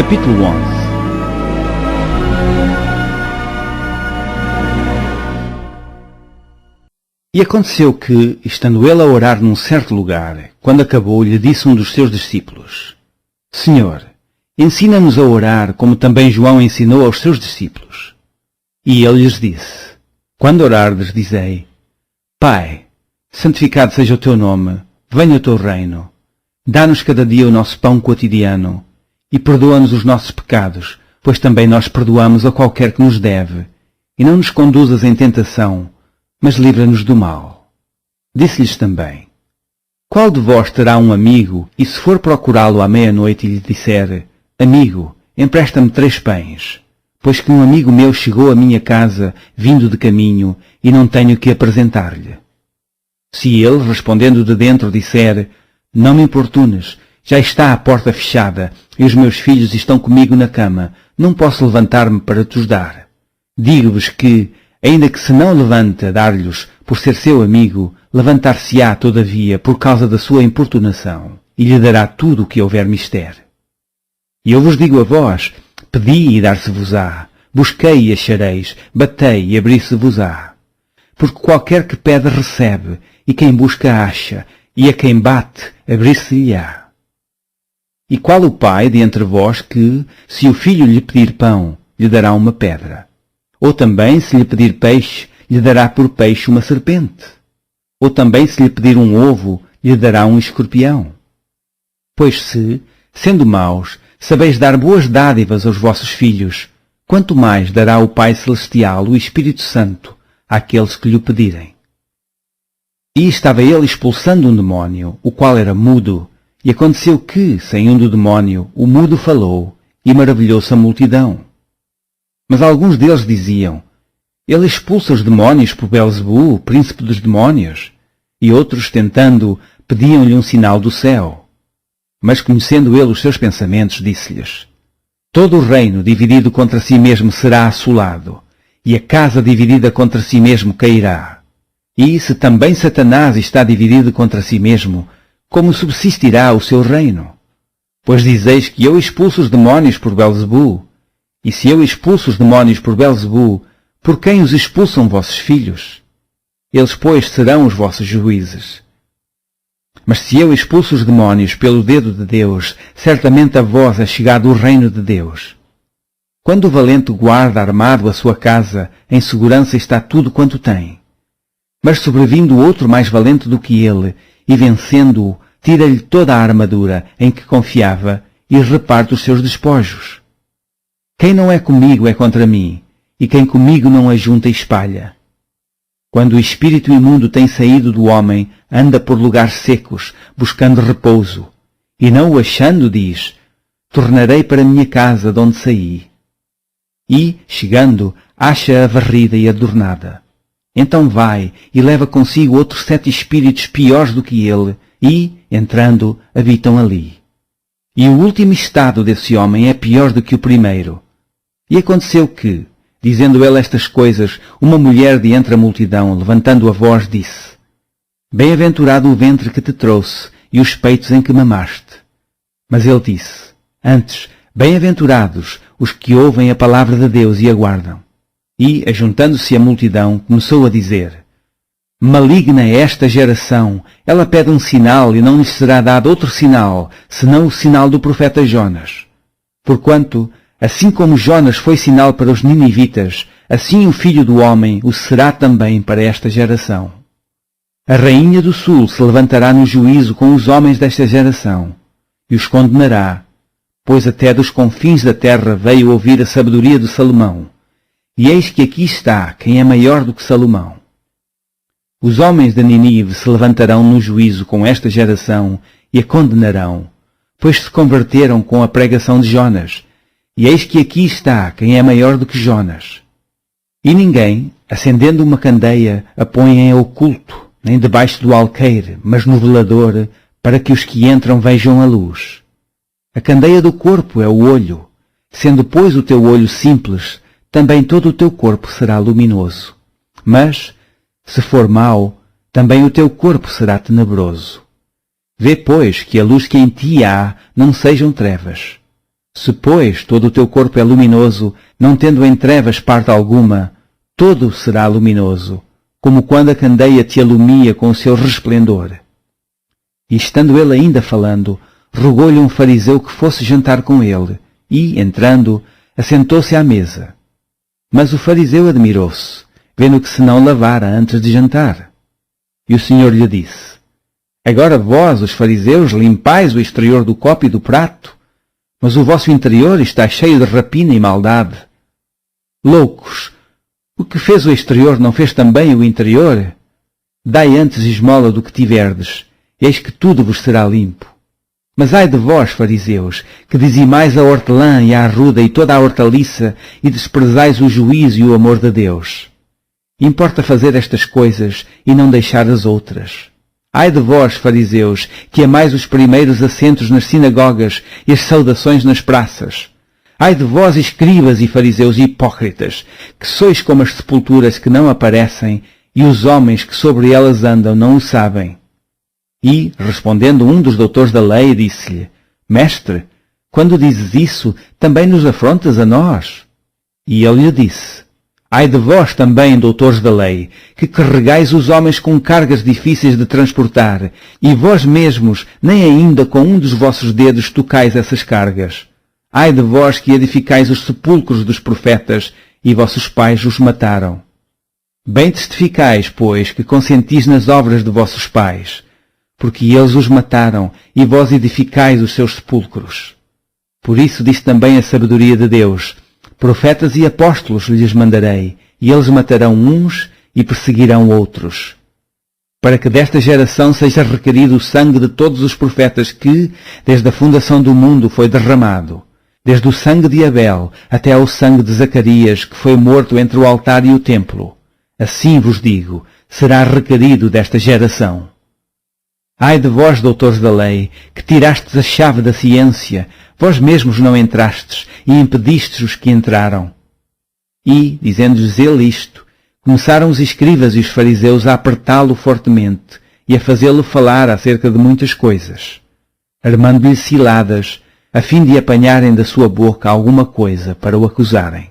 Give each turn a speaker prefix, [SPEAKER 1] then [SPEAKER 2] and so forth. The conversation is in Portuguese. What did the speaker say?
[SPEAKER 1] Capítulo 11. E aconteceu que, estando ele a orar num certo lugar, quando acabou, lhe disse um dos seus discípulos: Senhor, ensina-nos a orar, como também João ensinou aos seus discípulos. E ele lhes disse: Quando orardes, dizei: Pai, santificado seja o teu nome, venha o teu reino. Dá-nos cada dia o nosso pão quotidiano, e perdoa-nos os nossos pecados, pois também nós perdoamos a qualquer que nos deve, e não nos conduzas em tentação, mas livra-nos do mal. Disse-lhes também: Qual de vós terá um amigo, e se for procurá-lo à meia-noite e lhe disser: Amigo, empresta-me 3 pães, pois que um amigo meu chegou à minha casa, vindo de caminho, e não tenho que apresentar-lhe? Se ele, respondendo de dentro, disser: Não me importunes, já está a porta fechada, e os meus filhos estão comigo na cama, não posso levantar-me para te os dar. Digo-vos que, ainda que se não levante a dar-lhes por ser seu amigo, levantar-se-á, todavia, por causa da sua importunação, e lhe dará tudo o que houver mister. E eu vos digo a vós: pedi e dar-se-vos-á, busquei e achareis, batei e abrir-se-vos-á. Porque qualquer que pede recebe, e quem busca acha, e a quem bate abrir-se-lhe-á. E qual o pai de entre vós que, se o filho lhe pedir pão, lhe dará uma pedra? Ou também, se lhe pedir peixe, lhe dará por peixe uma serpente? Ou também, se lhe pedir um ovo, lhe dará um escorpião? Pois se, sendo maus, sabeis dar boas dádivas aos vossos filhos, quanto mais dará o Pai Celestial, o Espírito Santo, àqueles que lhe o pedirem. E estava ele expulsando um demónio, o qual era mudo, e aconteceu que, saindo do demónio, o mudo falou, e maravilhou-se a multidão. Mas alguns deles diziam: Ele expulsa os demónios por Belzebu, o príncipe dos demónios. E outros, tentando, pediam-lhe um sinal do céu. Mas conhecendo ele os seus pensamentos, disse-lhes: Todo o reino dividido contra si mesmo será assolado, e a casa dividida contra si mesmo cairá. E se também Satanás está dividido contra si mesmo, como subsistirá o seu reino? Pois dizeis que eu expulso os demónios por Belzebu. E se eu expulso os demónios por Belzebu, por quem os expulsam vossos filhos? Eles, pois, serão os vossos juízes. Mas se eu expulso os demónios pelo dedo de Deus, certamente a vós é chegado o reino de Deus. Quando o valente guarda armado a sua casa, em segurança está tudo quanto tem. Mas sobrevindo outro mais valente do que ele, e vencendo-o, tira-lhe toda a armadura em que confiava e reparte os seus despojos. Quem não é comigo é contra mim, e quem comigo não ajunta espalha. Quando o espírito imundo tem saído do homem, anda por lugares secos, buscando repouso, e não o achando, diz: Tornarei para minha casa de onde saí. E, chegando, acha-a varrida e adornada. Então vai e leva consigo outros 7 espíritos piores do que ele, e, entrando, habitam ali. E o último estado desse homem é pior do que o primeiro. E aconteceu que, dizendo ele estas coisas, uma mulher de entre a multidão, levantando a voz, disse: Bem-aventurado o ventre que te trouxe, e os peitos em que mamaste. Mas ele disse: Antes, bem-aventurados os que ouvem a palavra de Deus e aguardam. E, ajuntando-se a multidão, começou a dizer: Maligna é esta geração, ela pede um sinal e não lhe será dado outro sinal, senão o sinal do profeta Jonas. Porquanto, assim como Jonas foi sinal para os ninivitas, assim o Filho do Homem o será também para esta geração. A rainha do sul se levantará no juízo com os homens desta geração, e os condenará, pois até dos confins da terra veio ouvir a sabedoria de Salomão. E eis que aqui está quem é maior do que Salomão. Os homens de Nínive se levantarão no juízo com esta geração e a condenarão, pois se converteram com a pregação de Jonas. E eis que aqui está quem é maior do que Jonas. E ninguém, acendendo uma candeia, a põe em oculto, nem debaixo do alqueire, mas no velador, para que os que entram vejam a luz. A candeia do corpo é o olho. Sendo, pois, o teu olho simples, também todo o teu corpo será luminoso. Mas, se for mau, também o teu corpo será tenebroso. Vê, pois, que a luz que em ti há não sejam trevas. Se, pois, todo o teu corpo é luminoso, não tendo em trevas parte alguma, todo será luminoso, como quando a candeia te alumia com o seu resplendor. E estando ele ainda falando, rogou-lhe um fariseu que fosse jantar com ele, e, entrando, assentou-se à mesa. Mas o fariseu admirou-se, vendo que se não lavara antes de jantar. E o Senhor lhe disse: Agora vós, os fariseus, limpais o exterior do copo e do prato, mas o vosso interior está cheio de rapina e maldade. Loucos! O que fez o exterior não fez também o interior? Dai antes esmola do que tiverdes, eis que tudo vos será limpo. Mas ai de vós, fariseus, que dizimais a hortelã e a arruda e toda a hortaliça, e desprezais o juízo e o amor de Deus. Importa fazer estas coisas e não deixar as outras. Ai de vós, fariseus, que amais os primeiros assentos nas sinagogas e as saudações nas praças. Ai de vós, escribas e fariseus hipócritas, que sois como as sepulturas que não aparecem, e os homens que sobre elas andam não o sabem. E, respondendo um dos doutores da lei, disse-lhe: Mestre, quando dizes isso, também nos afrontas a nós? E ele lhe disse: Ai de vós também, doutores da lei, que carregais os homens com cargas difíceis de transportar, e vós mesmos nem ainda com um dos vossos dedos tocais essas cargas. Ai de vós que edificais os sepulcros dos profetas, e vossos pais os mataram. Bem testificais, pois, que consentis nas obras de vossos pais, porque eles os mataram, e vós edificais os seus sepulcros. Por isso disse também a sabedoria de Deus: Profetas e apóstolos lhes mandarei, e eles matarão uns e perseguirão outros. Para que desta geração seja requerido o sangue de todos os profetas que, desde a fundação do mundo, foi derramado, desde o sangue de Abel até ao sangue de Zacarias, que foi morto entre o altar e o templo. Assim vos digo, será requerido desta geração. Ai de vós, doutores da lei, que tirastes a chave da ciência, vós mesmos não entrastes, e impedistes os que entraram. E, dizendo-lhes ele isto, começaram os escribas e os fariseus a apertá-lo fortemente, e a fazê-lo falar acerca de muitas coisas, armando-lhe ciladas, a fim de apanharem da sua boca alguma coisa para o acusarem.